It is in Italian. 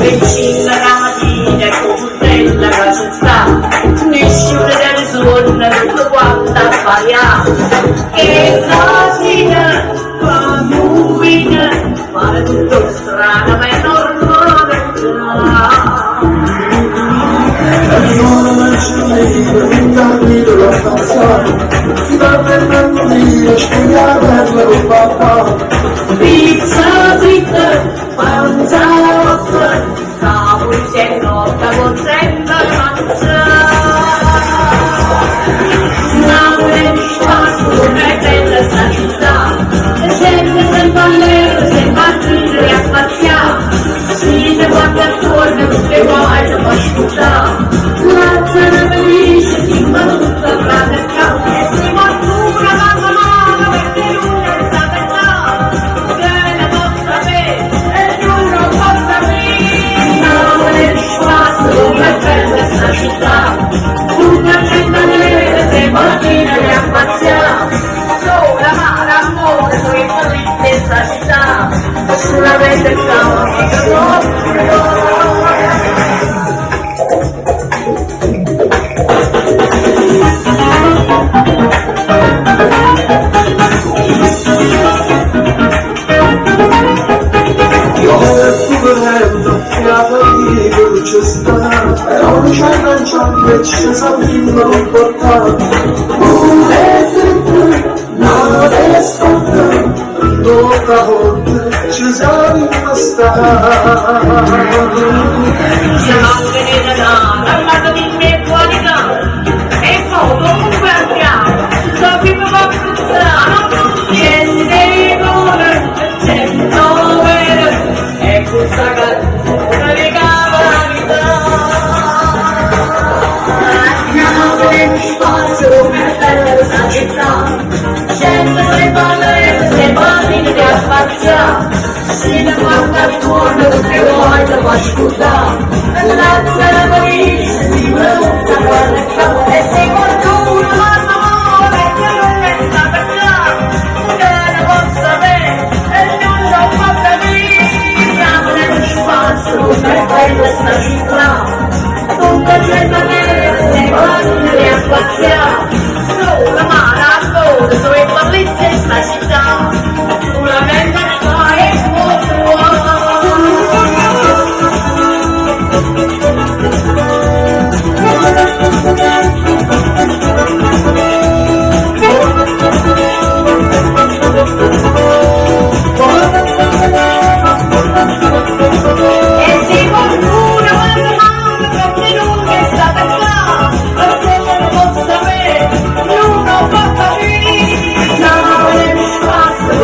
Vicina la mattina con bella la città, nessuno del giorno lo guarda fare, e cosina, fa movina, pare tutto strano ma è normale. Non ci vedo, intanto lo facciamo, ti va per morire, scogliare per papà. Pizza fritta, panza rossa, cavoli c'è notte, potrebbe mangiare. Napoli di spazio, è bella sta città, e sempre sempre all'ero, sempre a ridere e a pazziare. Si ne guarda attorno, tutte guai, non può ascoltare. La zona felice, si fa tutta grande e calda, e si mattura la mano, perché lui è stata età. Viene vostra me, e l'uno vostra me. Napoli di spazio, è bella sta città, tutta gente nera, se mattina e a pazziare. Sola, mare, amore, noi felici in sta città, sulla verde cava, che ci sta, e non c'è lanciato che ci sappiamo non portare. Non è scontato, tocca volte ci siamo impastati. siamo anche nella nana, parlato di mie qualità, e poi comunque andiamo, sappiamo che puzzano, gente buona, gente vera, e questa canzone di cavalità. Napoli di spazio, è bella questa città, gente che parla, se parli di affacciare, si ne guarda attorno, che vuoi lo può ascoltare. La zona felice, si preoccupa, guarda il capo, e se qualcuno guarda amore, che non è stata già, che ne posso sapere, e non lo può capire. Napoli di spazio, è bella questa città, tutta gente nera, se parli di affacciare. Sola mare a sole, dove bellezza è sta città, una bella città è e se qualcuno guarda male, perché non è stata già, perché non posso sapere, non lo può capire. Napoli di spazio,